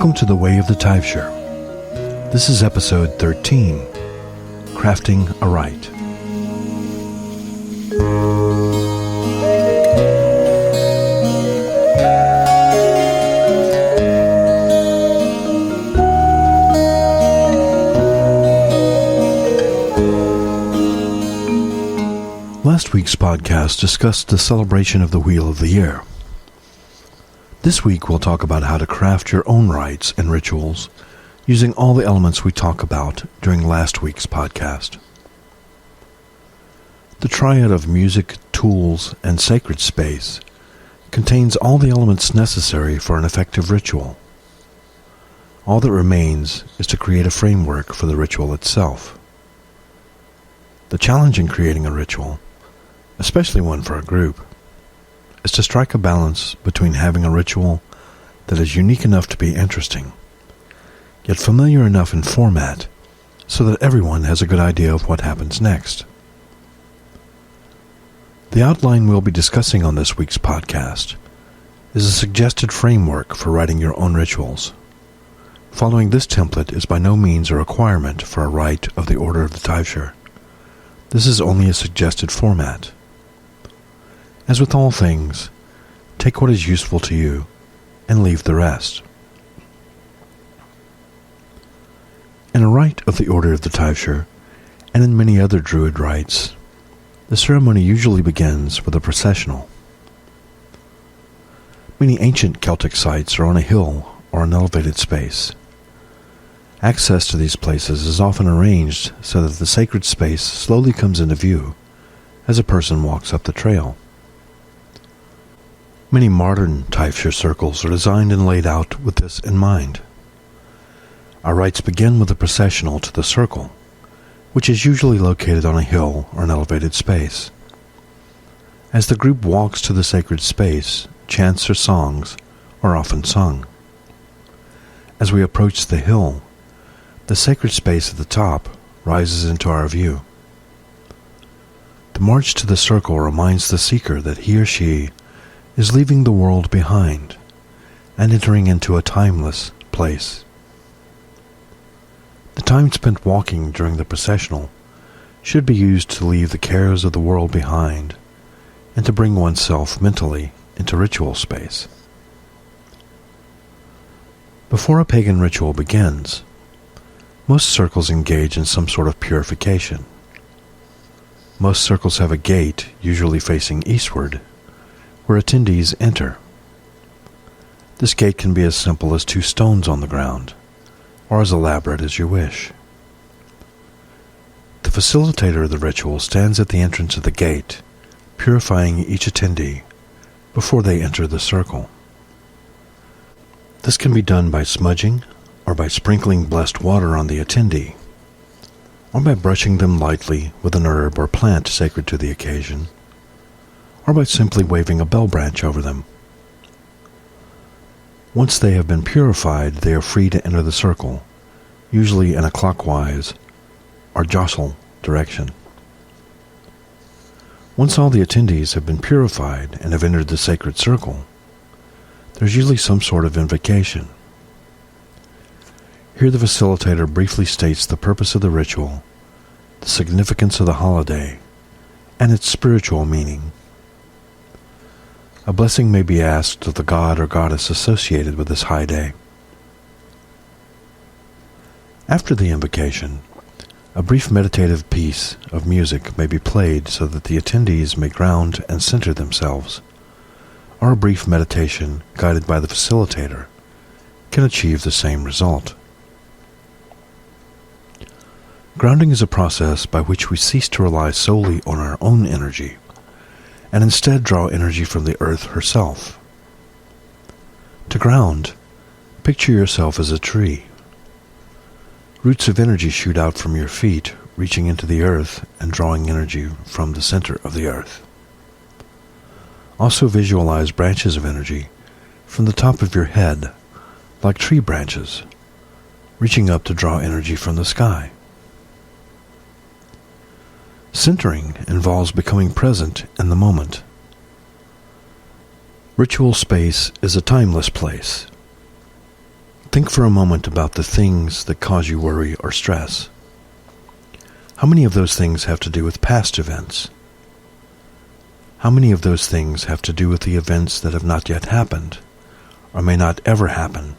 Welcome to the Way of the Taibhsear. This is episode 13, Crafting a Rite. Last week's podcast discussed the celebration of the Wheel of the Year. This week we'll talk about how to craft your own rites and rituals using all the elements we talked about during last week's podcast. The triad of music, tools, and sacred space contains all the elements necessary for an effective ritual. All that remains is to create a framework for the ritual itself. The challenge in creating a ritual, especially one for a group, is to strike a balance between having a ritual that is unique enough to be interesting, yet familiar enough in format so that everyone has a good idea of what happens next. The outline we'll be discussing on this week's podcast is a suggested framework for writing your own rituals. Following this template is by no means a requirement for a rite of the Order of the Taibhsear. This is only a suggested format. As with all things, take what is useful to you and leave the rest. In a rite of the Order of the Taibhsear, and in many other Druid rites, the ceremony usually begins with a processional. Many ancient Celtic sites are on a hill or an elevated space. Access to these places is often arranged so that the sacred space slowly comes into view as a person walks up the trail. Many modern Taibhsear circles are designed and laid out with this in mind. Our rites begin with a processional to the circle, which is usually located on a hill or an elevated space. As the group walks to the sacred space, chants or songs are often sung. As we approach the hill, the sacred space at the top rises into our view. The march to the circle reminds the seeker that he or she is leaving the world behind and entering into a timeless place. The time spent walking during the processional should be used to leave the cares of the world behind and to bring oneself mentally into ritual space. Before a pagan ritual begins, most circles engage in some sort of purification. Most circles have a gate, usually facing eastward, where attendees enter. This gate can be as simple as 2 stones on the ground, or as elaborate as you wish. The facilitator of the ritual stands at the entrance of the gate, purifying each attendee before they enter the circle. This can be done by smudging, or by sprinkling blessed water on the attendee, or by brushing them lightly with an herb or plant sacred to the occasion, or by simply waving a bell branch over them. Once they have been purified, they are free to enter the circle, usually in a clockwise or jostle direction. Once all the attendees have been purified and have entered the sacred circle, there's usually some sort of invocation. Here the facilitator briefly states the purpose of the ritual, the significance of the holiday, and its spiritual meaning. A blessing may be asked of the god or goddess associated with this high day. After the invocation, a brief meditative piece of music may be played so that the attendees may ground and center themselves, or a brief meditation guided by the facilitator can achieve the same result. Grounding is a process by which we cease to rely solely on our own energy and instead draw energy from the earth herself. To ground, picture yourself as a tree. Roots of energy shoot out from your feet, reaching into the earth and drawing energy from the center of the earth. Also visualize branches of energy from the top of your head, like tree branches, reaching up to draw energy from the sky. Centering involves becoming present in the moment. Ritual space is a timeless place. Think for a moment about the things that cause you worry or stress. How many of those things have to do with past events? How many of those things have to do with the events that have not yet happened, or may not ever happen?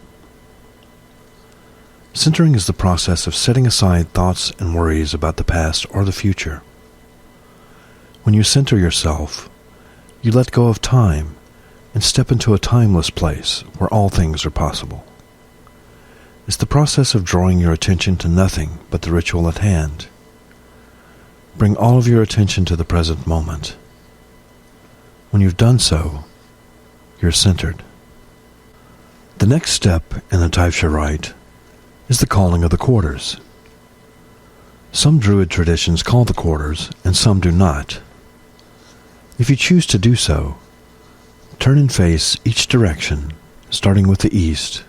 Centering is the process of setting aside thoughts and worries about the past or the future. When you center yourself, you let go of time and step into a timeless place where all things are possible. It's the process of drawing your attention to nothing but the ritual at hand. Bring all of your attention to the present moment. When you've done so, you're centered. The next step in the Taibhsear rite is the calling of the quarters. Some Druid traditions call the quarters, and some do not. If you choose to do so, turn and face each direction, starting with the east,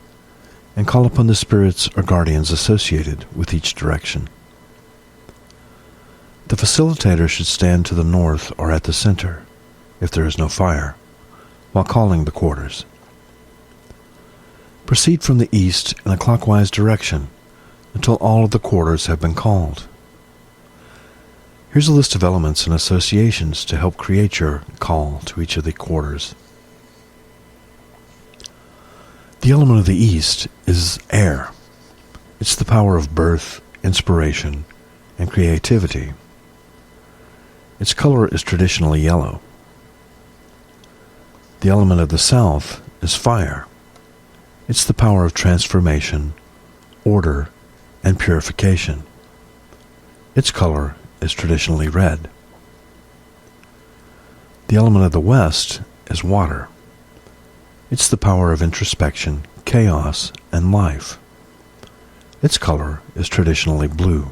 and call upon the spirits or guardians associated with each direction. The facilitator should stand to the north or at the center, if there is no fire, while calling the quarters. Proceed from the east in a clockwise direction until all of the quarters have been called. Here's a list of elements and associations to help create your call to each of the quarters. The element of the east is air. It's the power of birth, inspiration, and creativity. Its color is traditionally yellow. The element of the south is fire. It's the power of transformation, order, and purification. Its color is traditionally red. The element of the west is water. It's the power of introspection, chaos, and life. Its color is traditionally blue.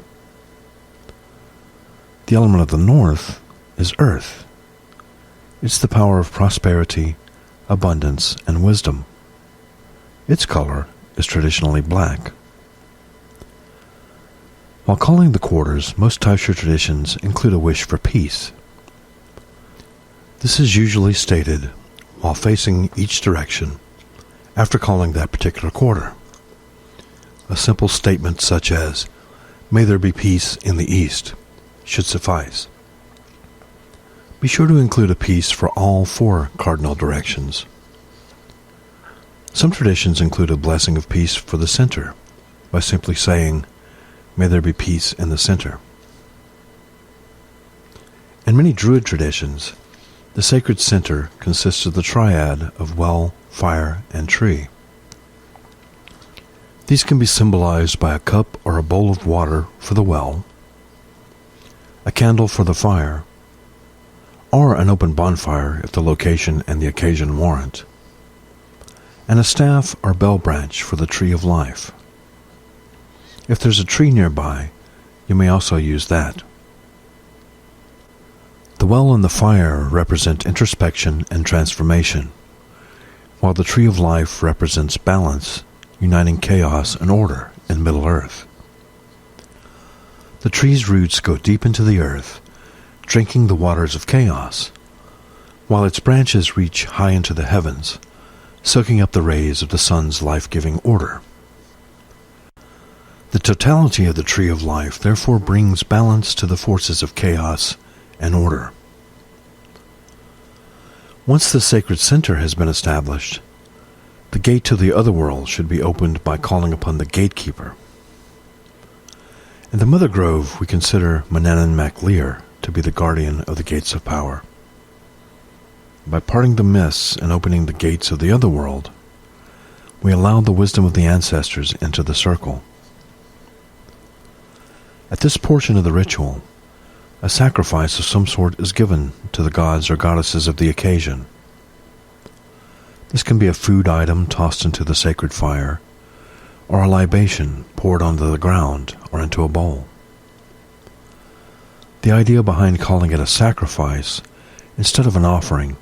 The element of the north is earth. It's the power of prosperity, abundance, and wisdom. Its color is traditionally black. While calling the quarters, most Taibhsear traditions include a wish for peace. This is usually stated while facing each direction after calling that particular quarter. A simple statement such as, "May there be peace in the east," should suffice. Be sure to include a piece for all 4 cardinal directions. Some traditions include a blessing of peace for the center by simply saying, "May there be peace in the center." In many Druid traditions, the sacred center consists of the triad of well, fire, and tree. These can be symbolized by a cup or a bowl of water for the well, a candle for the fire, or an open bonfire if the location and the occasion warrant, and a staff or bell branch for the tree of life. If there's a tree nearby, you may also use that. The well and the fire represent introspection and transformation, while the tree of life represents balance, uniting chaos and order in Middle Earth. The tree's roots go deep into the earth, drinking the waters of chaos, while its branches reach high into the heavens, soaking up the rays of the sun's life-giving order. The totality of the tree of life therefore brings balance to the forces of chaos and order. Once the sacred center has been established, the gate to the other world should be opened by calling upon the gatekeeper. In the Mother Grove, we consider Manannan Mac Lir to be the guardian of the gates of power. By parting the mists and opening the gates of the other world, we allow the wisdom of the ancestors into the circle. At this portion of the ritual, a sacrifice of some sort is given to the gods or goddesses of the occasion. This can be a food item tossed into the sacred fire, or a libation poured onto the ground or into a bowl. The idea behind calling it a sacrifice instead of an offering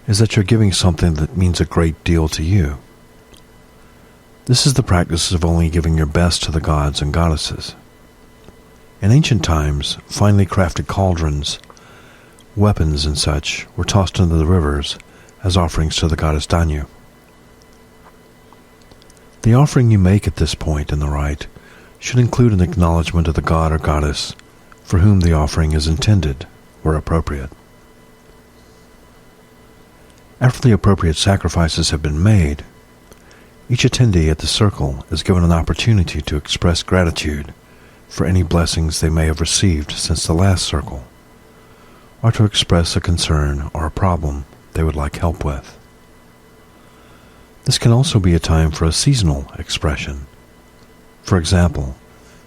is that you're giving something that means a great deal to you. This is the practice of only giving your best to the gods and goddesses. In ancient times, finely crafted cauldrons, weapons, and such were tossed into the rivers as offerings to the goddess Danu. The offering you make at this point in the rite should include an acknowledgement of the god or goddess for whom the offering is intended, where appropriate. After the appropriate sacrifices have been made, each attendee at the circle is given an opportunity to express gratitude for any blessings they may have received since the last circle, or to express a concern or a problem they would like help with. This can also be a time for a seasonal expression. For example,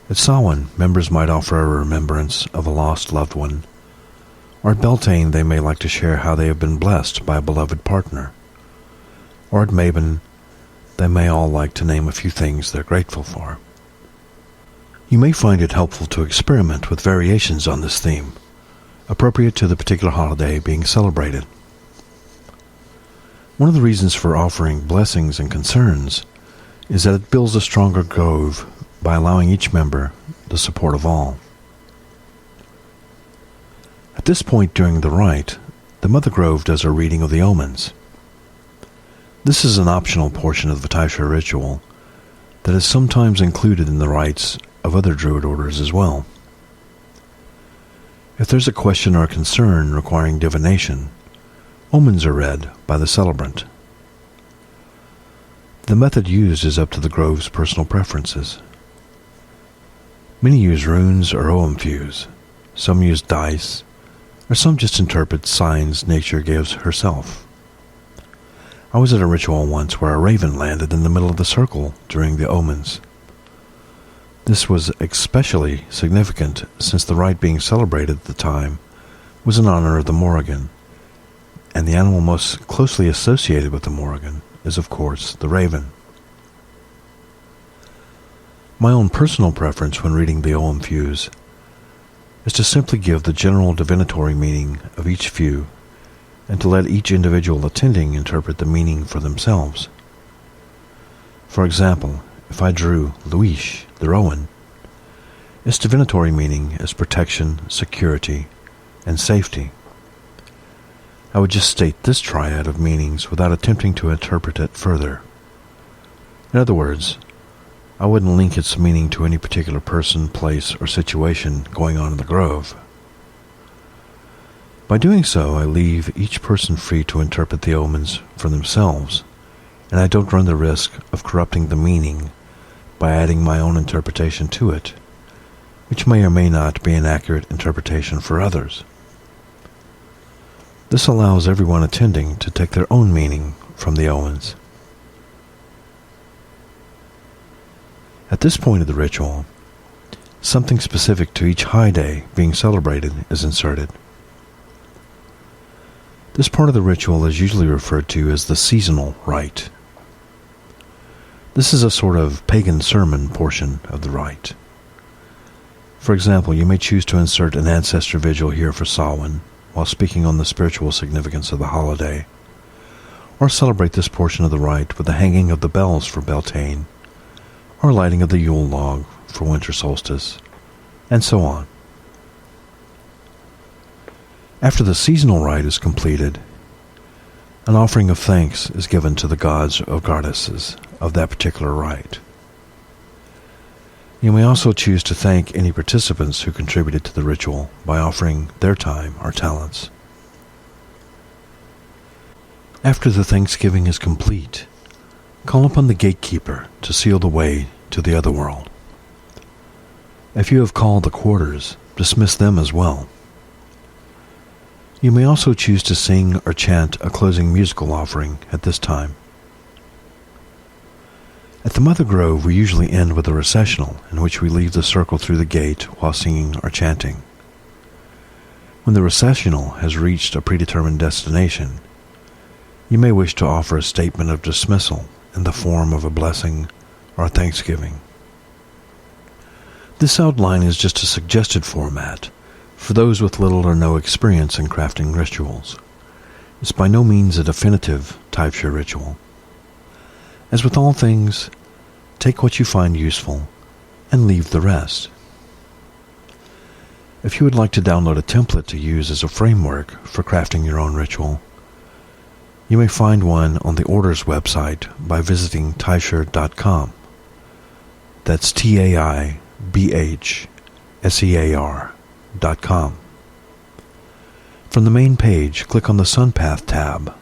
at Samhain, members might offer a remembrance of a lost loved one, or at Beltane they may like to share how they have been blessed by a beloved partner, or at Mabon they may all like to name a few things they're grateful for. You may find it helpful to experiment with variations on this theme, appropriate to the particular holiday being celebrated. One of the reasons for offering blessings and concerns is that it builds a stronger grove by allowing each member the support of all. At this point during the rite, the Mother Grove does a reading of the omens. This is an optional portion of the Taibhsear ritual that is sometimes included in the rites of other Druid orders as well. If there's a question or a concern requiring divination, omens are read by the celebrant. The method used is up to the Grove's personal preferences. Many use runes or ogham-fuse, some use dice, or some just interpret signs nature gives herself. I was at a ritual once where a raven landed in the middle of the circle during the omens. This was especially significant since the rite being celebrated at the time was in honor of the Morrigan, and the animal most closely associated with the Morrigan is, of course, the raven. My own personal preference when reading the ogham-fuse is to simply give the general divinatory meaning of each few and to let each individual attending interpret the meaning for themselves. For example, if I drew Luish, the rowan, its divinatory meaning is protection, security, and safety. I would just state this triad of meanings without attempting to interpret it further. In other words, I wouldn't link its meaning to any particular person, place, or situation going on in the grove. By doing so, I leave each person free to interpret the omens for themselves, and I don't run the risk of corrupting the meaning by adding my own interpretation to it, which may or may not be an accurate interpretation for others. This allows everyone attending to take their own meaning from the omens. At this point of the ritual, something specific to each high day being celebrated is inserted. This part of the ritual is usually referred to as the seasonal rite. This is a sort of pagan sermon portion of the rite. For example, you may choose to insert an ancestor vigil here for Samhain while speaking on the spiritual significance of the holiday, or celebrate this portion of the rite with the hanging of the bells for Beltane, or lighting of the Yule log for winter solstice, and so on. After the seasonal rite is completed, an offering of thanks is given to the gods or goddesses of that particular rite. You may also choose to thank any participants who contributed to the ritual by offering their time or talents. After the thanksgiving is complete, call upon the gatekeeper to seal the way to the other world. If you have called the quarters, dismiss them as well. You may also choose to sing or chant a closing musical offering at this time. At the Mother Grove, we usually end with a recessional in which we leave the circle through the gate while singing or chanting. When the recessional has reached a predetermined destination, you may wish to offer a statement of dismissal in the form of a blessing or a thanksgiving. This outline is just a suggested format for those with little or no experience in crafting rituals. It's by no means a definitive Taibhsear ritual. As with all things, take what you find useful and leave the rest. If you would like to download a template to use as a framework for crafting your own ritual, You may find one on the Order's website by visiting Taibhsear.com. That's Taibhsear.com. From the main page, click on the Sunpath tab,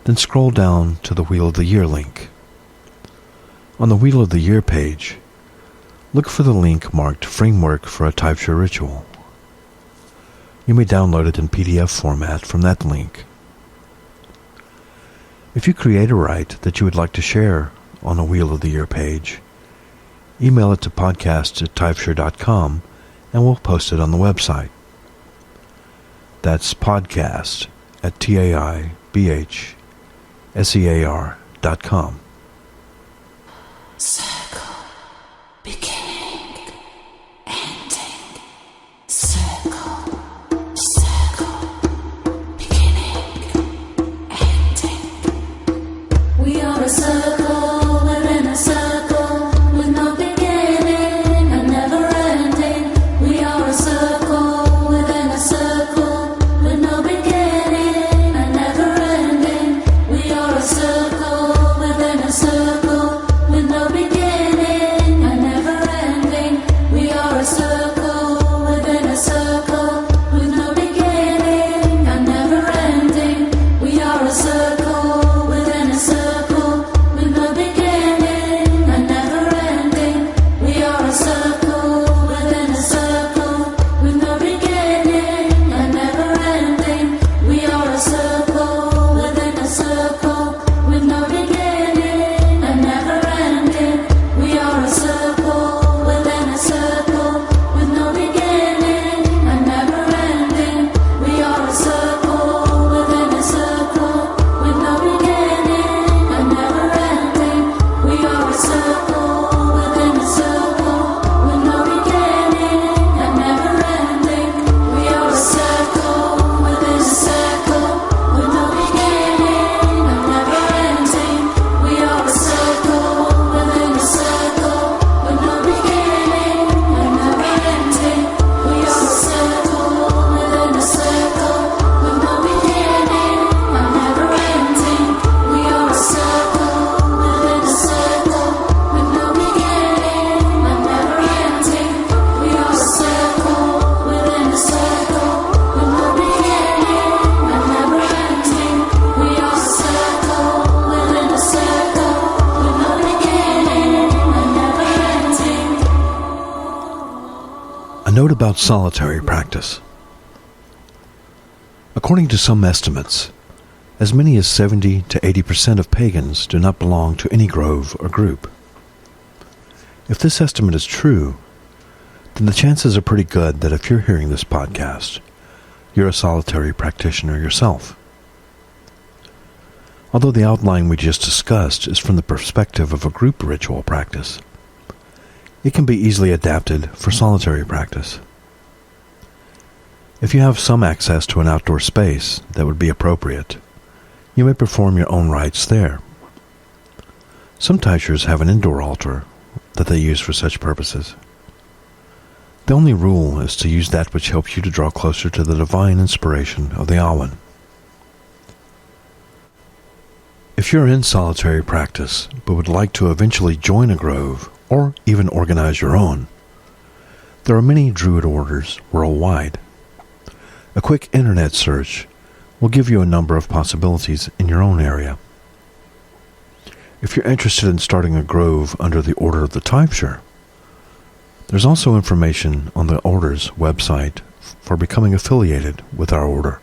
then scroll down to the Wheel of the Year link. On the Wheel of the Year page, look for the link marked Framework for a Taibhsear Ritual. You may download it in PDF format from that link. If you create a rite that you would like to share on a Wheel of the Year page, email it to podcast@taibhsear.com and we'll post it on the website. That's podcast@taibhsear.com. Circle, beginning, ending, circle, beginning, ending. We are a circle within a circle, with no beginning and never ending. We are a circle within a circle, with no beginning and never ending. We are a circle within a circle, with no beginning and never ending. We are a circle within a circle, with no beginning and never ending. We are a circle within a circle, with no beginning and never ending. We are a circle within a circle, with no beginning and never ending. We are a circle within a circle, with no beginning and never ending. We are a circle within a circle, with no beginning and never ending. We are a circle within a circle, with no beginning and never ending. We are a circle within a circle, with no beginning and never ending. We are a circle within a circle, with no beginning and never ending. We are a circle within a circle, with no beginning and never ending. We are a circle within a circle, with no beginning and never ending. We are a circle within a circle, with no beginning and never ending. We are a circle within a circle, with no beginning and never ending. We are a circle within a circle, with no beginning and never ending. A note about solitary practice. According to some estimates, as many as 70 to 80% of pagans do not belong to any grove or group. If this estimate is true, then the chances are pretty good that if you're hearing this podcast, you're a solitary practitioner yourself. Although the outline we just discussed is from the perspective of a group ritual practice, it can be easily adapted for solitary practice. If you have some access to an outdoor space that would be appropriate, you may perform your own rites there. Some Taibhsears have an indoor altar that they use for such purposes. The only rule is to use that which helps you to draw closer to the divine inspiration of the Awan. If you're in solitary practice but would like to eventually join a grove or even organize your own, there are many Druid orders worldwide. A quick internet search will give you a number of possibilities in your own area. If you're interested in starting a grove under the Order of the Taibhsear, there's also information on the Order's website for becoming affiliated with our order.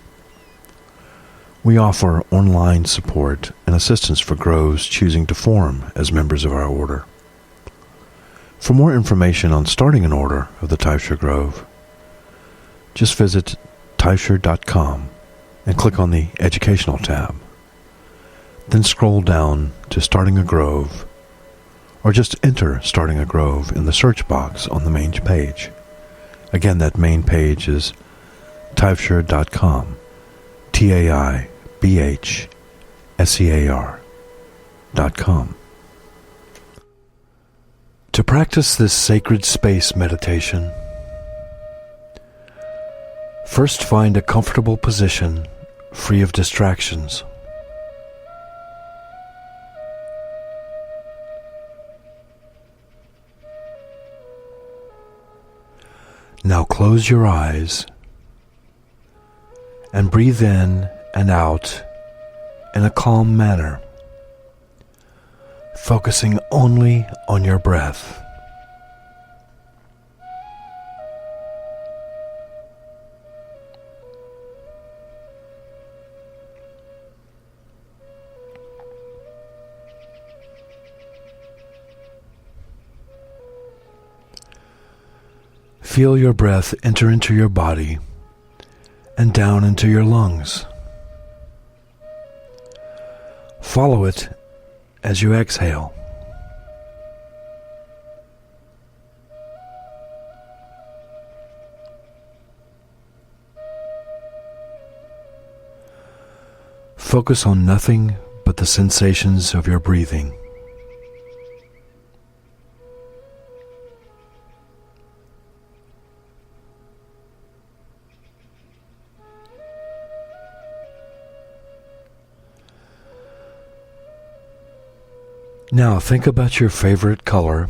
We offer online support and assistance for groves choosing to form as members of our order. For more information on starting an order of the Taibhsear Grove, just visit Taibhsear.com and click on the Educational tab. Then scroll down to Starting a Grove, or just enter Starting a Grove in the search box on the main page. Again, that main page is Taibhsear.com, Taibhsear.com. To practice this sacred space meditation, first find a comfortable position free of distractions. Now close your eyes and breathe in and out in a calm manner, focusing only on your breath. Feel your breath enter into your body and down into your lungs. Follow it as you exhale. Focus on nothing but the sensations of your breathing. Now think about your favorite color,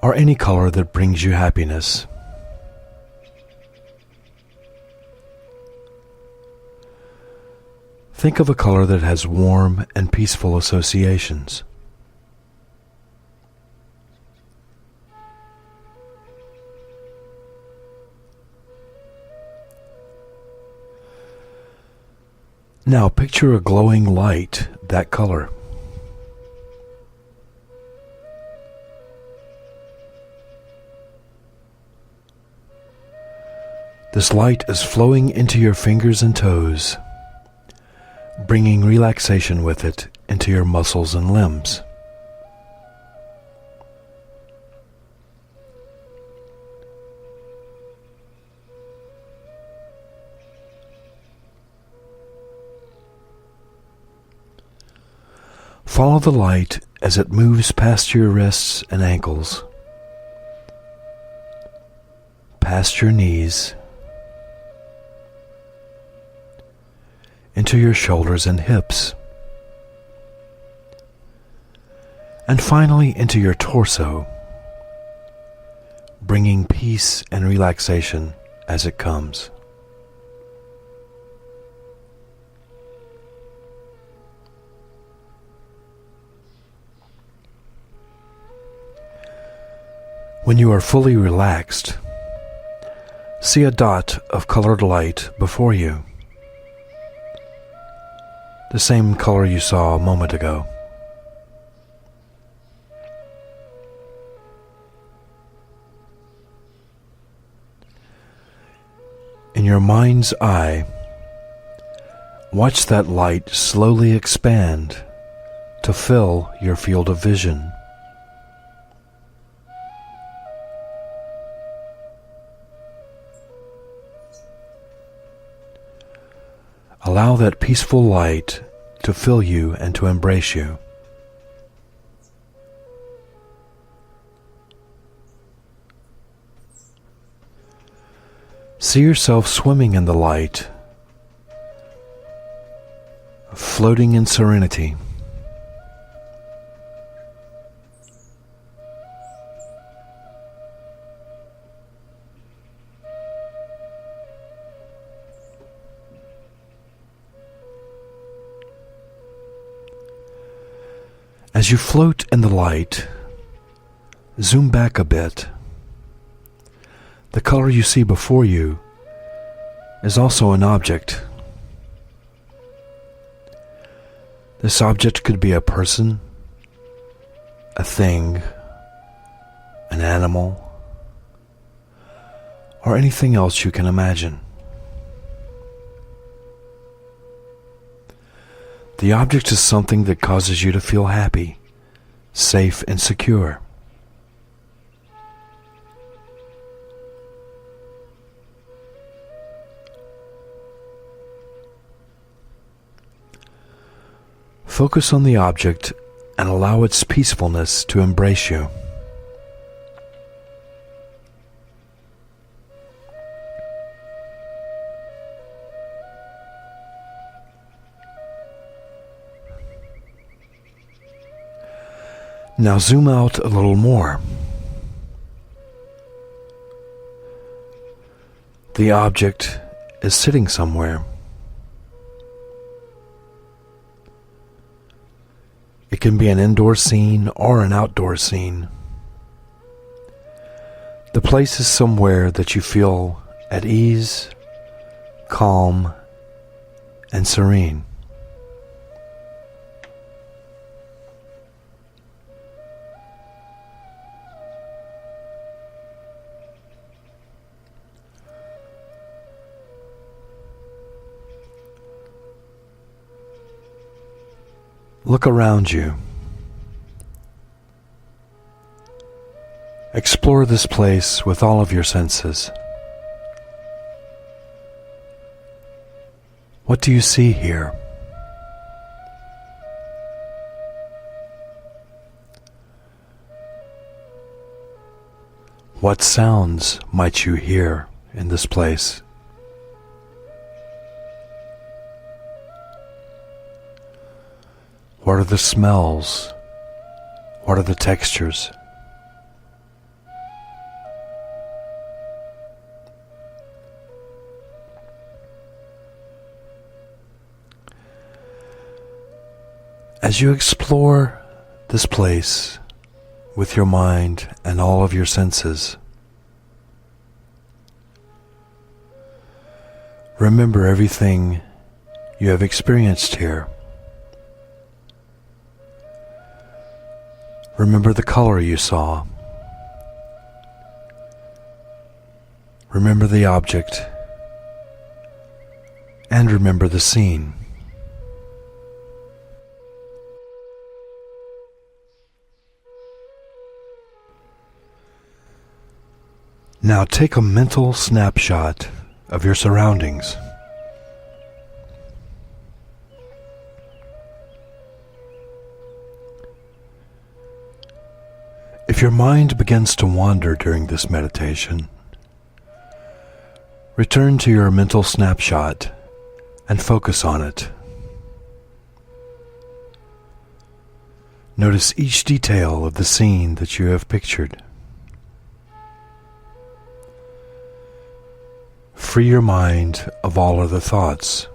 or any color that brings you happiness. Think of a color that has warm and peaceful associations. Now picture a glowing light that color. This light is flowing into your fingers and toes, bringing relaxation with it into your muscles and limbs. Follow the light as it moves past your wrists and ankles, past your knees, into your shoulders and hips, and finally into your torso, bringing peace and relaxation as it comes. When you are fully relaxed, see a dot of colored light before you, the same color you saw a moment ago. In your mind's eye, watch that light slowly expand to fill your field of vision. Allow that peaceful light to fill you and to embrace you. See yourself swimming in the light, floating in serenity. As you float in the light, zoom back a bit. The color you see before you is also an object. This object could be a person, a thing, an animal, or anything else you can imagine. The object is something that causes you to feel happy, safe, and secure. Focus on the object and allow its peacefulness to embrace you. Now zoom out a little more. The object is sitting somewhere. It can be an indoor scene or an outdoor scene. The place is somewhere that you feel at ease, calm, and serene. Look around you. Explore this place with all of your senses. What do you see here? What sounds might you hear in this place? What are the smells? What are the textures? As you explore this place with your mind and all of your senses, remember everything you have experienced here. Remember the color you saw. Remember the object. And remember the scene. Now take a mental snapshot of your surroundings. If your mind begins to wander during this meditation, return to your mental snapshot and focus on it. Notice each detail of the scene that you have pictured. Free your mind of all other thoughts.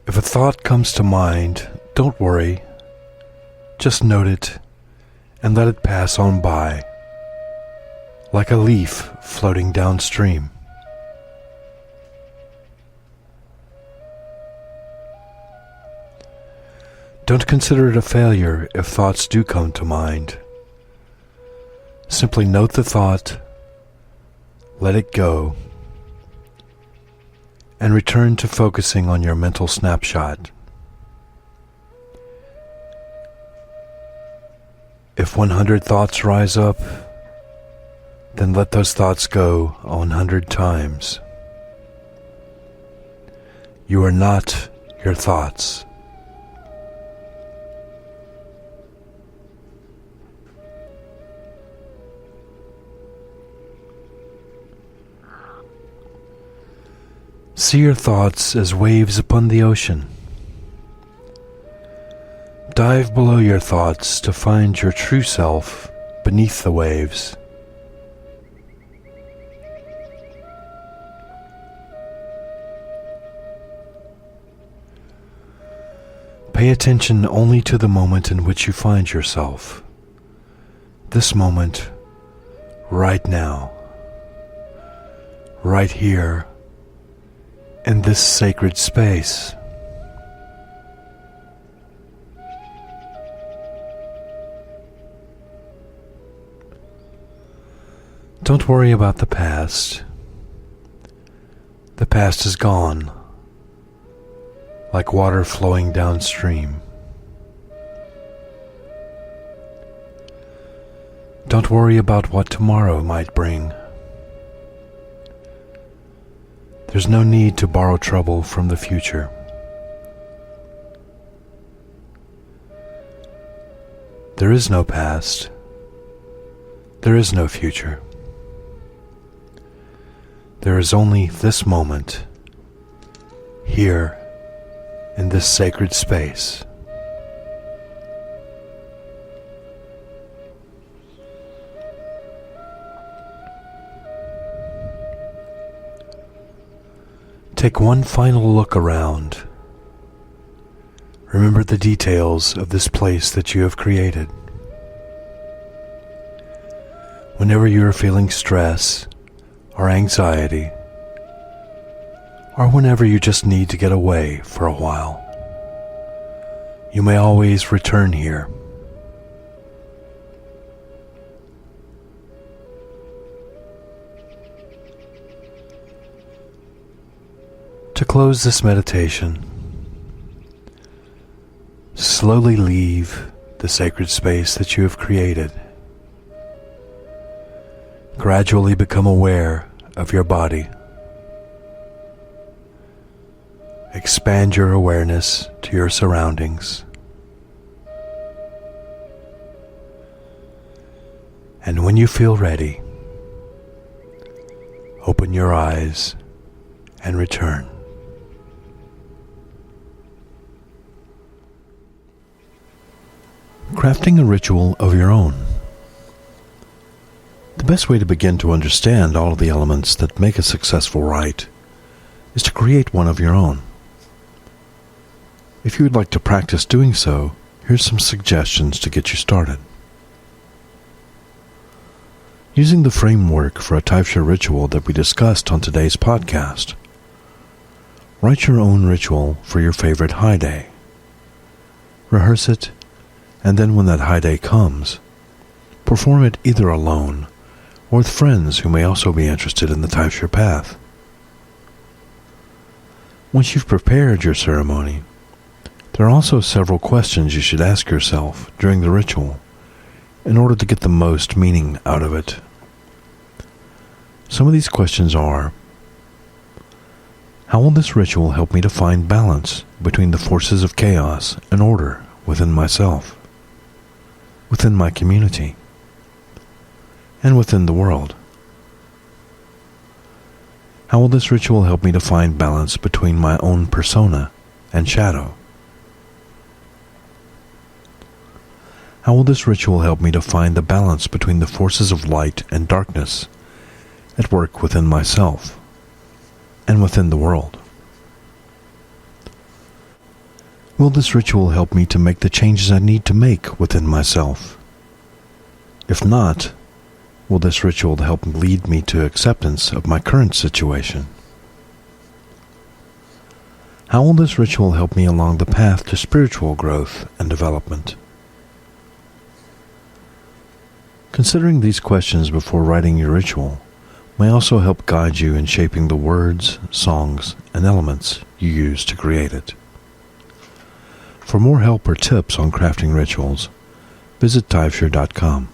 If a thought comes to mind, don't worry. Just note it and let it pass on by, like a leaf floating downstream. Don't consider it a failure if thoughts do come to mind. Simply note the thought, let it go, and return to focusing on your mental snapshot. If 100 thoughts rise up, then let those thoughts go 100 times. You are not your thoughts. See your thoughts as waves upon the ocean. Dive below your thoughts to find your true self beneath the waves. Pay attention only to the moment in which you find yourself. This moment, right now, right here, in this sacred space. Don't worry about the past. The past is gone, like water flowing downstream. Don't worry about what tomorrow might bring. There's no need to borrow trouble from the future. There is no past. There is no future. There is only this moment, here, in this sacred space. Take one final look around. Remember the details of this place that you have created. Whenever you are feeling stress or anxiety, or whenever you just need to get away for a while, you may always return here. To close this meditation, slowly leave the sacred space that you have created. Gradually become aware of your body. Expand your awareness to your surroundings. And when you feel ready, open your eyes and return. Crafting a ritual of your own. The best way to begin to understand all of the elements that make a successful rite is to create one of your own. If you would like to practice doing so, here's some suggestions to get you started. Using the framework for a Taibhsear ritual that we discussed on today's podcast, write your own ritual for your favorite high day. Rehearse it, and then when that high day comes, perform it either alone or with friends who may also be interested in the Taibhsear path. Once you've prepared your ceremony, there are also several questions you should ask yourself during the ritual in order to get the most meaning out of it. Some of these questions are: how will this ritual help me to find balance between the forces of chaos and order within myself, within my community, and within the world? How will this ritual help me to find balance between my own persona and shadow? How will this ritual help me to find the balance between the forces of light and darkness at work within myself and within the world? Will this ritual help me to make the changes I need to make within myself? If not, will this ritual help lead me to acceptance of my current situation? How will this ritual help me along the path to spiritual growth and development? Considering these questions before writing your ritual may also help guide you in shaping the words, songs, and elements you use to create it. For more help or tips on crafting rituals, visit Taibhsear.com.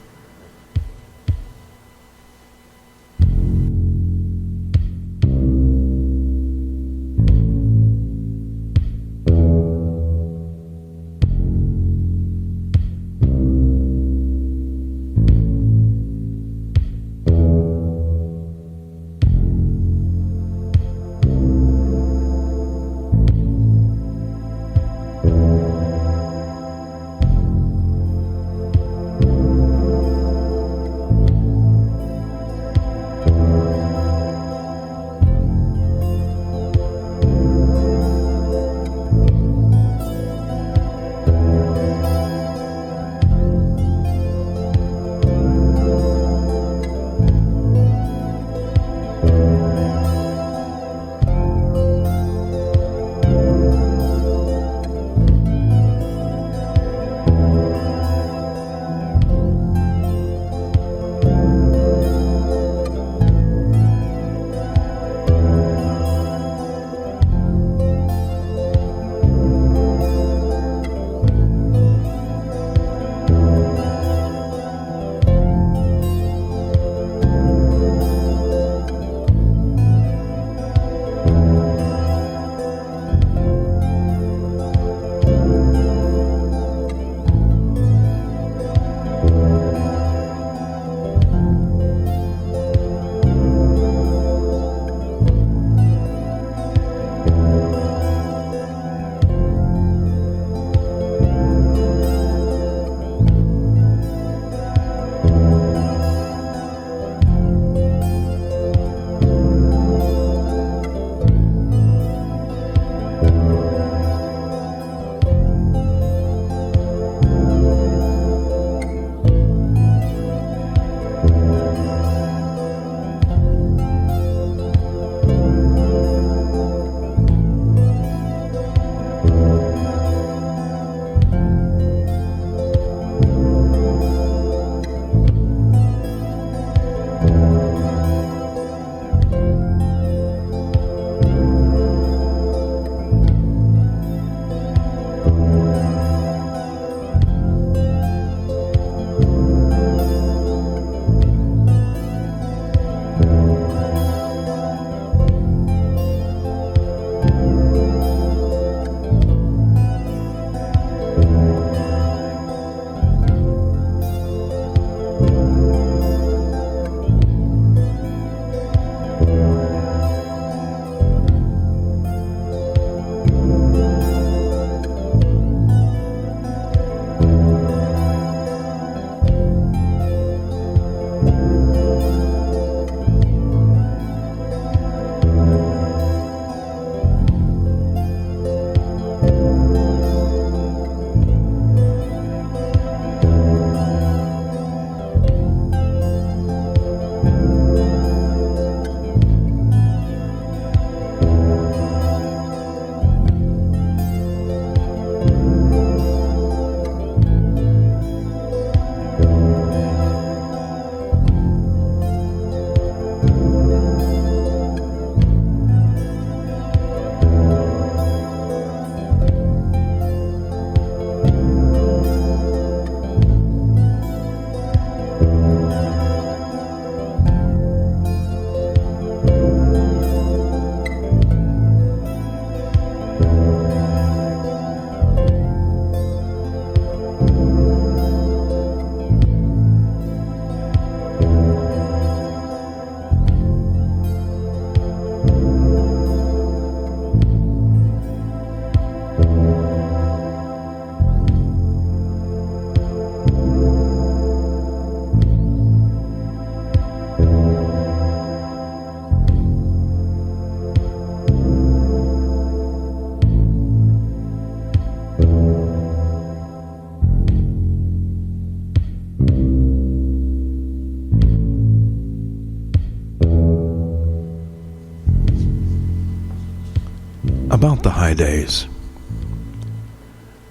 About the high days.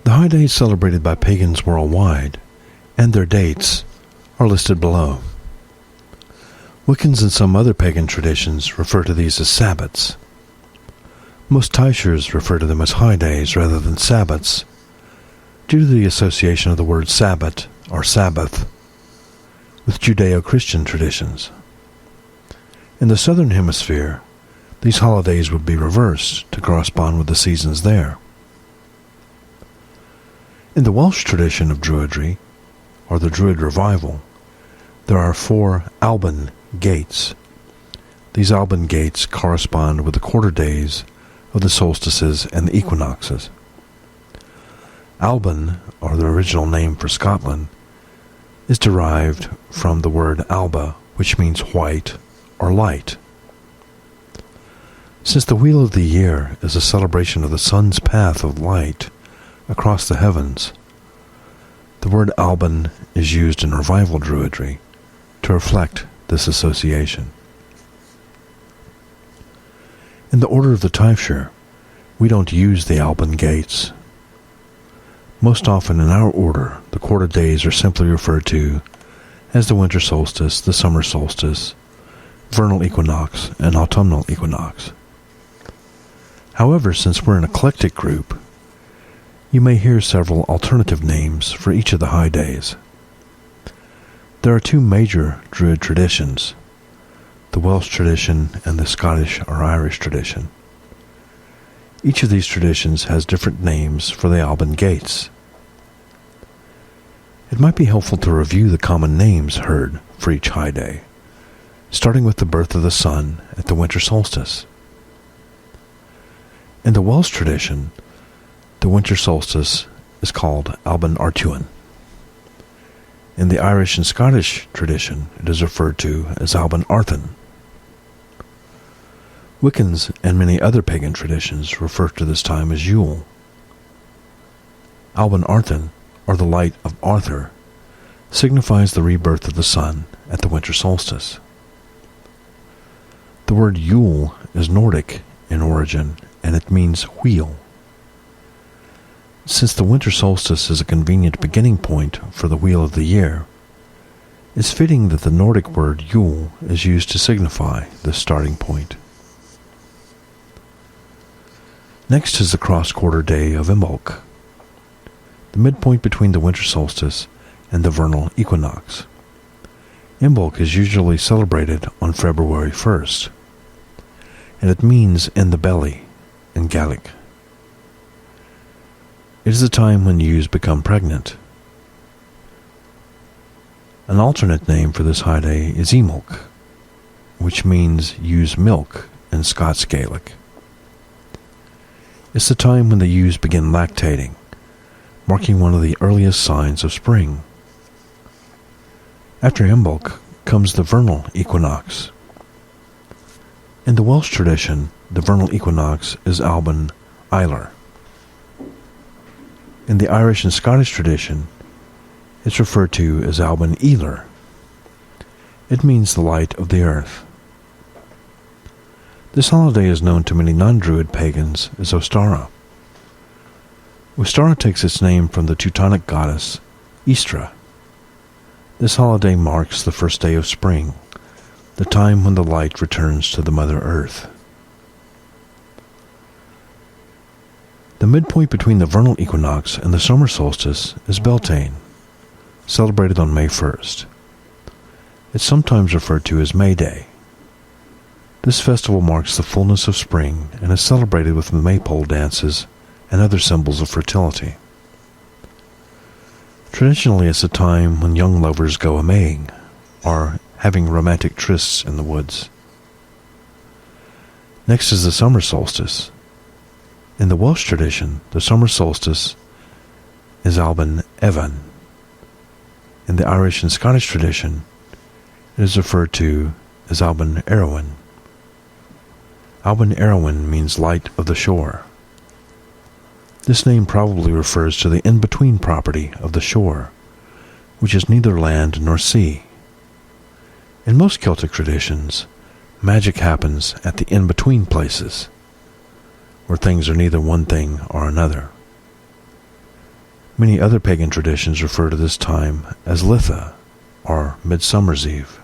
The high days celebrated by pagans worldwide, and their dates, are listed below. Wiccans and some other pagan traditions refer to these as Sabbats. Most Taibhsears refer to them as high days rather than Sabbats, due to the association of the word Sabbat, or Sabbath, with Judeo-Christian traditions. In the southern hemisphere, these holidays would be reversed to correspond with the seasons there. In the Welsh tradition of Druidry, or the Druid revival, there are 4 Alban gates. These Alban gates correspond with the quarter days of the solstices and the equinoxes. Alban, or the original name for Scotland, is derived from the word alba, which means white or light. Since the wheel of the year is a celebration of the sun's path of light across the heavens, the word Alban is used in revival Druidry to reflect this association. In the order of the Taibhsear, we don't use the Alban gates. Most often in our order, the quarter days are simply referred to as the winter solstice, the summer solstice, vernal equinox, and autumnal equinox. However, since we're an eclectic group, you may hear several alternative names for each of the high days. There are 2 major Druid traditions, the Welsh tradition and the Scottish or Irish tradition. Each of these traditions has different names for the Alban gates. It might be helpful to review the common names heard for each high day, starting with the birth of the sun at the winter solstice. In the Welsh tradition, the winter solstice is called Alban Artuin. In the Irish and Scottish tradition, it is referred to as Alban Arthun. Wiccans and many other pagan traditions refer to this time as Yule. Alban Arthun, or the light of Arthur, signifies the rebirth of the sun at the winter solstice. The word Yule is Nordic in origin, and it means wheel. Since the winter solstice is a convenient beginning point for the wheel of the year, it's fitting that the Nordic word Yule is used to signify the starting point. Next is the cross-quarter day of Imbolc, the midpoint between the winter solstice and the vernal equinox. Imbolc is usually celebrated on February 1st, and it means in the belly in Gaelic. It is a time when ewes become pregnant. An alternate name for this high day is Emolc, which means ewe's milk in Scots Gaelic. It's the time when the ewes begin lactating, marking one of the earliest signs of spring. After Imbolc comes the vernal equinox. In the Welsh tradition, the vernal equinox is Alban Eiler. In the Irish and Scottish tradition, it's referred to as Alban Eiler. It means the light of the earth. This holiday is known to many non-Druid pagans as Ostara. Ostara takes its name from the Teutonic goddess Istra. This holiday marks the first day of spring, the time when the light returns to the Mother Earth. The midpoint between the vernal equinox and the summer solstice is Beltane, celebrated on May 1st. It's sometimes referred to as May Day. This festival marks the fullness of spring and is celebrated with maypole dances and other symbols of fertility. Traditionally, it's a time when young lovers go a-maying, or having romantic trysts in the woods. Next is the summer solstice. In the Welsh tradition, the summer solstice is Alban Evan. In the Irish and Scottish tradition, it is referred to as Alban Erwin. Alban Erwin means light of the shore. This name probably refers to the in-between property of the shore, which is neither land nor sea. In most Celtic traditions, magic happens at the in-between places, where things are neither one thing or another. Many other pagan traditions refer to this time as Litha, or Midsummer's Eve.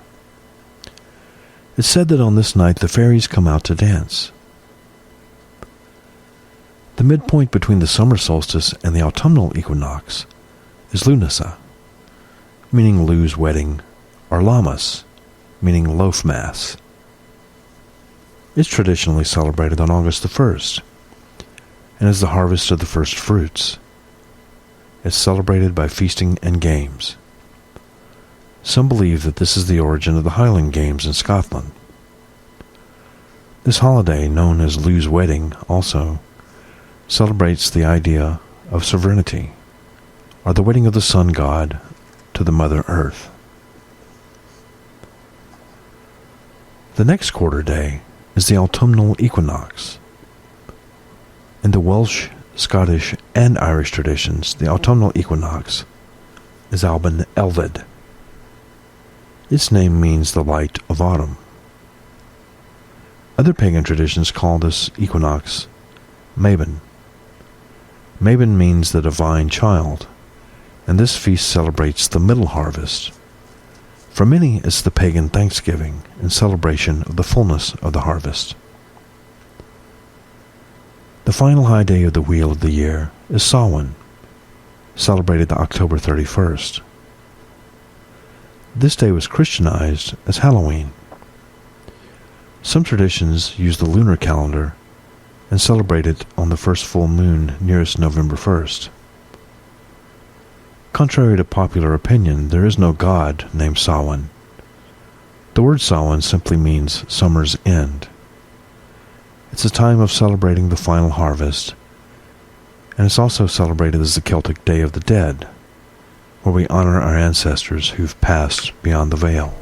It's said that on this night the fairies come out to dance. The midpoint between the summer solstice and the autumnal equinox is Lunasa, meaning Lu's wedding, or Lammas, meaning loaf mass. It's traditionally celebrated on August the 1st, and is the harvest of the first fruits. It's celebrated by feasting and games. Some believe that this is the origin of the Highland Games in Scotland. This holiday, known as Lu's Wedding, also celebrates the idea of sovereignty, or the wedding of the sun god to the Mother Earth. The next quarter day is the autumnal equinox. In the Welsh, Scottish, and Irish traditions, the autumnal equinox is Alban Elfed. Its name means the light of autumn. Other pagan traditions call this equinox Mabon. Mabon means the divine child, and this feast celebrates the middle harvest. For many, it's the pagan Thanksgiving in celebration of the fullness of the harvest. The final high day of the wheel of the year is Samhain, celebrated October 31st. This day was Christianized as Halloween. Some traditions use the lunar calendar and celebrate it on the first full moon nearest November 1st. Contrary to popular opinion, there is no god named Samhain. The word Samhain simply means summer's end. It's a time of celebrating the final harvest, and it's also celebrated as the Celtic Day of the Dead, where we honor our ancestors who've passed beyond the veil.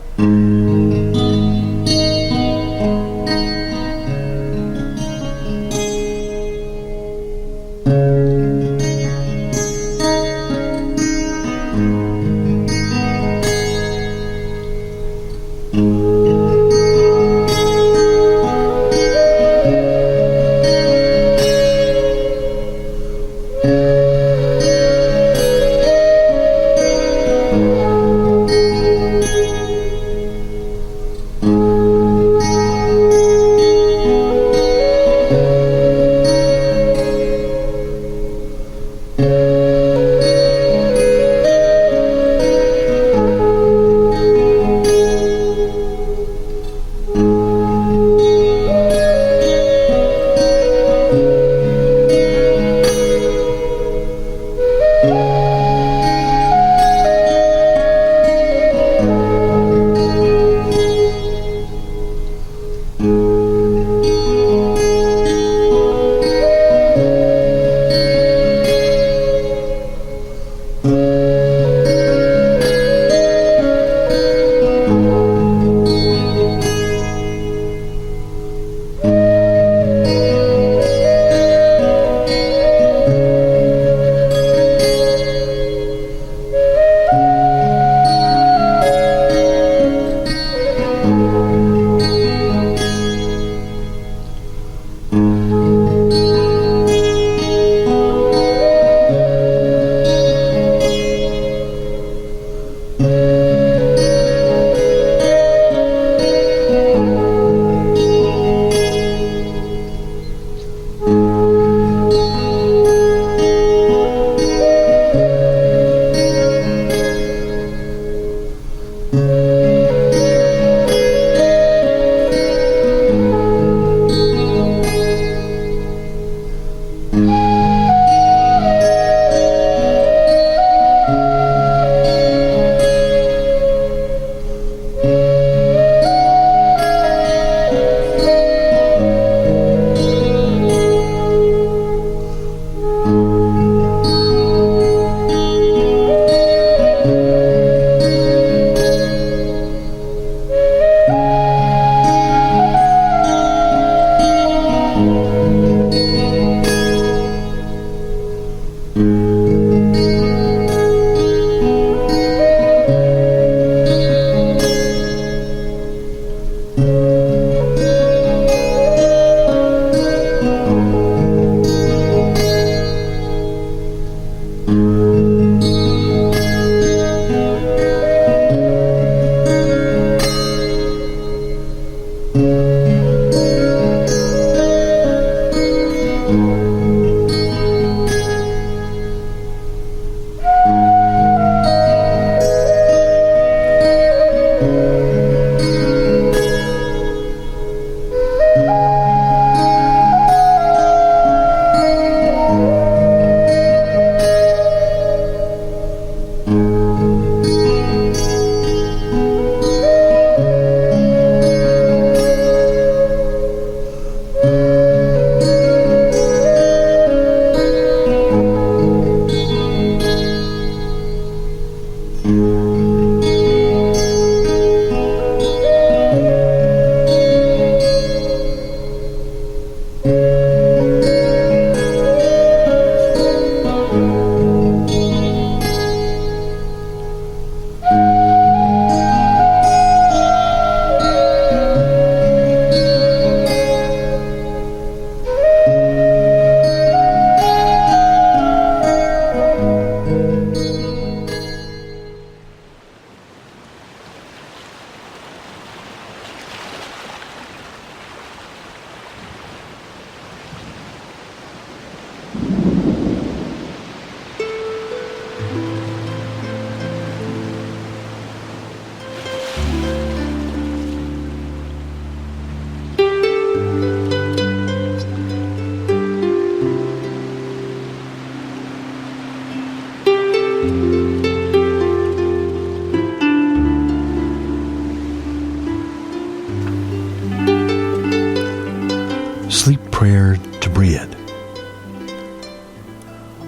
Sleep Prayer to Breed.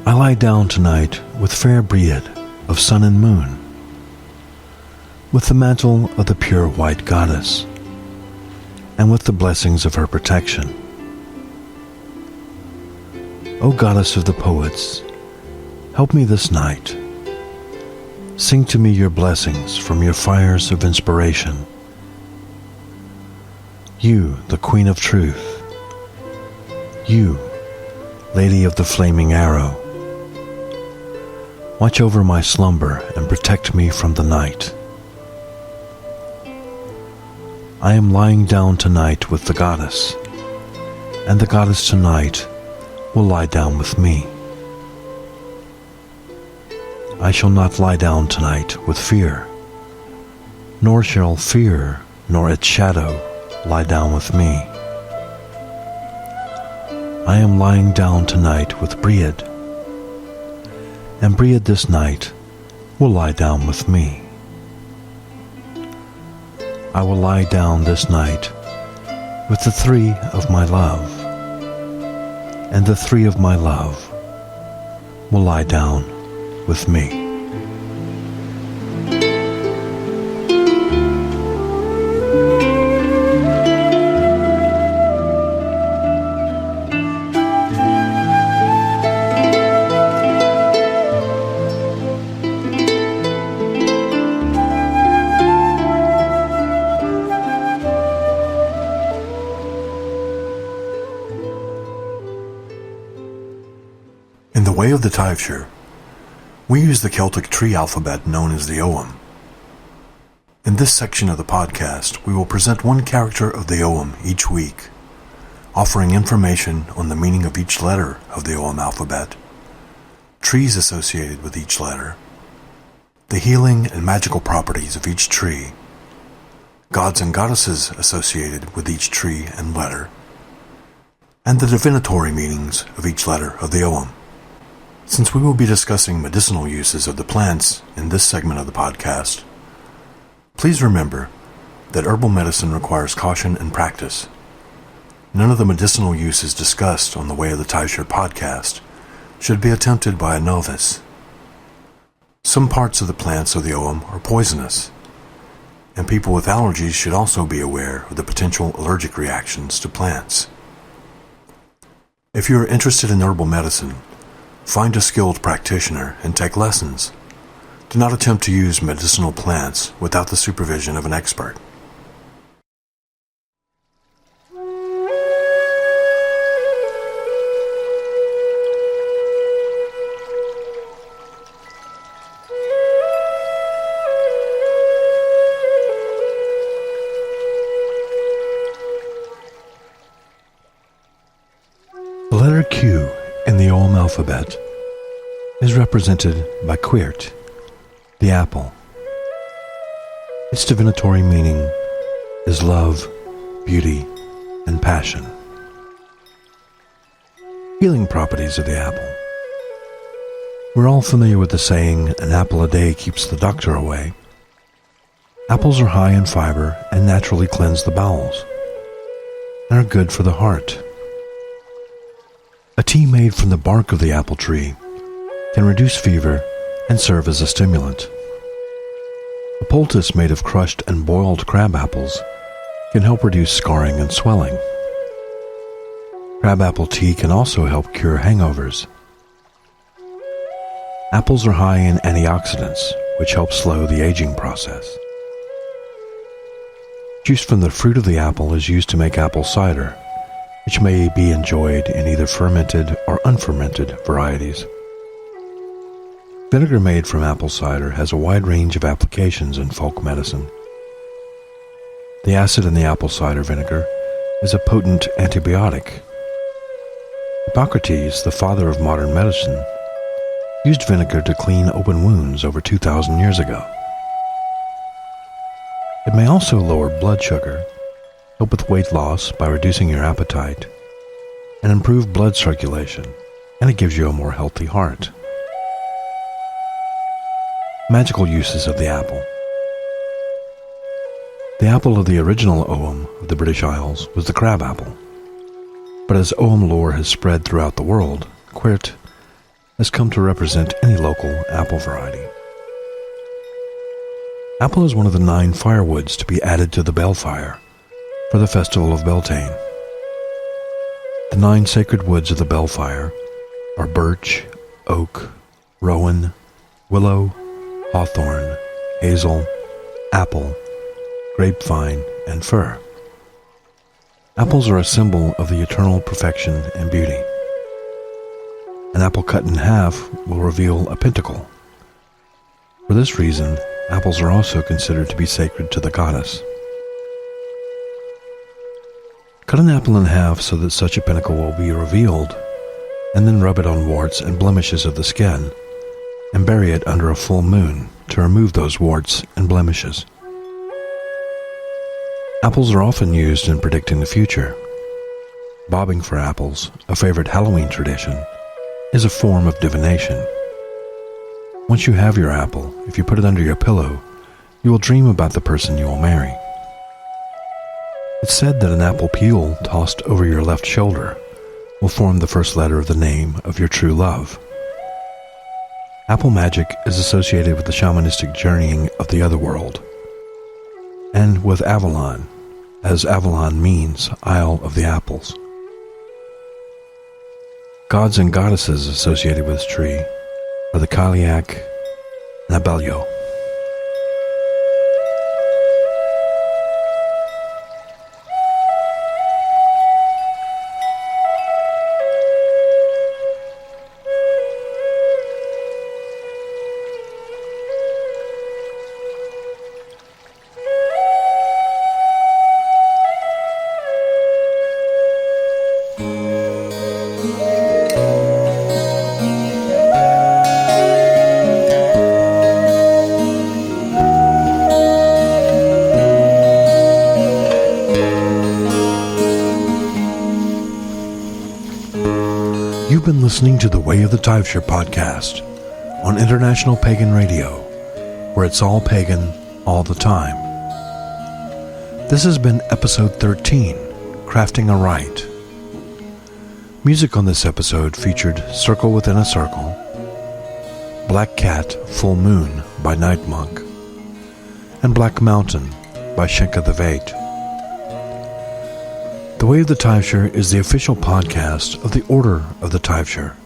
I lie down tonight with fair Breed of sun and moon, with the mantle of the pure white goddess, and with the blessings of her protection. O goddess of the poets, help me this night. Sing to me your blessings from your fires of inspiration. You, the Queen of Truth. You, Lady of the Flaming Arrow. Watch over my slumber and protect me from the night. I am lying down tonight with the goddess, and the goddess tonight will lie down with me. I shall not lie down tonight with fear, nor shall fear nor its shadow lie down with me. I am lying down tonight with Breed, and Breed this night will lie down with me. I will lie down this night with the three of my love, and the three of my love will lie down with me. In the way of the Taibhsear, we use the Celtic tree alphabet known as the Ogham. In this section of the podcast, we will present one character of the Ogham each week, offering information on the meaning of each letter of the Ogham alphabet, trees associated with each letter, the healing and magical properties of each tree, gods and goddesses associated with each tree and letter, and the divinatory meanings of each letter of the Ogham. Since we will be discussing medicinal uses of the plants in this segment of the podcast, please remember that herbal medicine requires caution and practice. None of the medicinal uses discussed on the Way of the Taibhsear podcast should be attempted by a novice. Some parts of the plants of the Ogham are poisonous, and people with allergies should also be aware of the potential allergic reactions to plants. If you are interested in herbal medicine, find a skilled practitioner and take lessons. Do not attempt to use medicinal plants without the supervision of an expert. The letter Q in the Ogham alphabet is represented by Quirt, the apple. Its divinatory meaning is love, beauty, and passion. Healing properties of the apple. We're all familiar with the saying, an apple a day keeps the doctor away. Apples are high in fiber and naturally cleanse the bowels, and are good for the heart. A tea made from the bark of the apple tree can reduce fever and serve as a stimulant. A poultice made of crushed and boiled crab apples can help reduce scarring and swelling. Crabapple tea can also help cure hangovers. Apples are high in antioxidants, which help slow the aging process. Juice from the fruit of the apple is used to make apple cider, which may be enjoyed in either fermented or unfermented varieties. Vinegar made from apple cider has a wide range of applications in folk medicine. The acid in the apple cider vinegar is a potent antibiotic. Hippocrates, the father of modern medicine, used vinegar to clean open wounds over 2,000 years ago. It may also lower blood sugar, help with weight loss by reducing your appetite, and improve blood circulation, and it gives you a more healthy heart. Magical uses of the apple. The apple of the original Ogham of the British Isles was the crab apple. But as Ogham lore has spread throughout the world, Quirt has come to represent any local apple variety. Apple is one of the 9 firewoods to be added to the Balefire for the Festival of Beltane. The 9 sacred woods of the Balefire are birch, oak, rowan, willow, hawthorn, hazel, apple, grapevine, and fir. Apples are a symbol of the eternal perfection and beauty. An apple cut in half will reveal a pentacle. For this reason, apples are also considered to be sacred to the goddess. Cut an apple in half so that such a pentacle will be revealed, and then rub it on warts and blemishes of the skin, and bury it under a full moon to remove those warts and blemishes. Apples are often used in predicting the future. Bobbing for apples, a favorite Halloween tradition, is a form of divination. Once you have your apple, if you put it under your pillow, you will dream about the person you will marry. It's said that an apple peel tossed over your left shoulder will form the first letter of the name of your true love. Apple magic is associated with the shamanistic journeying of the other world, and with Avalon, as Avalon means Isle of the Apples. Gods and goddesses associated with this tree are the Cailleach and Abellio. You've been listening to the Way of the Taibhsear podcast on International Pagan Radio, where it's all pagan all the time. This has been episode 13, Crafting a Rite. Music on this episode featured Circle Within a Circle, Black Cat Full Moon by Night Monk, and Black Mountain by Sencha Skene. The Way of the Taibhsear is the official podcast of the Order of the Taibhsear.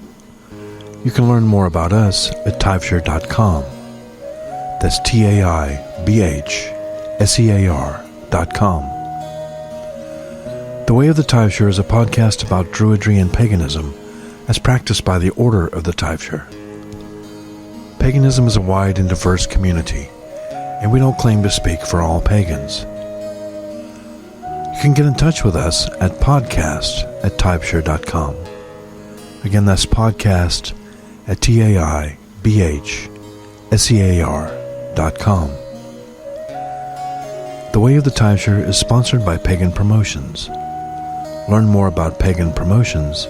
You can learn more about us at Taibhsear.com. That's TAIBHSEAR.com. The Way of the Taibhsear is a podcast about Druidry and paganism as practiced by the Order of the Taibhsear. Paganism is a wide and diverse community, and we don't claim to speak for all pagans. You can get in touch with us at podcast@Taibhsear.com. Again, that's podcast at TAIBHSEAR.com. The Way of the Taibhsear is sponsored by Pagan Promotions. Learn more about Pagan Promotions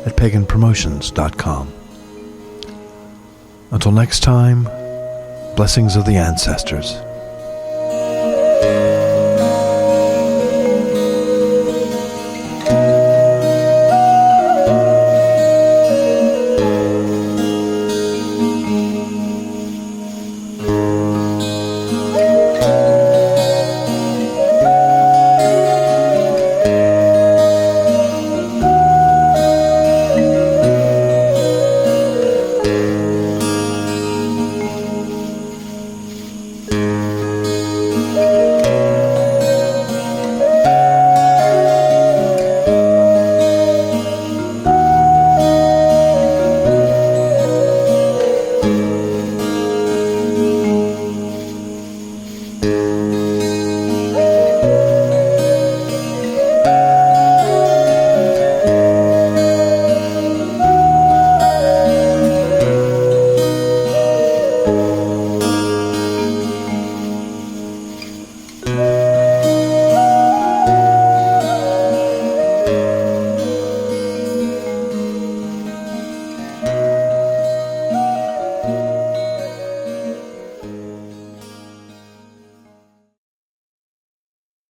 at paganpromotions.com. Until next time, blessings of the ancestors.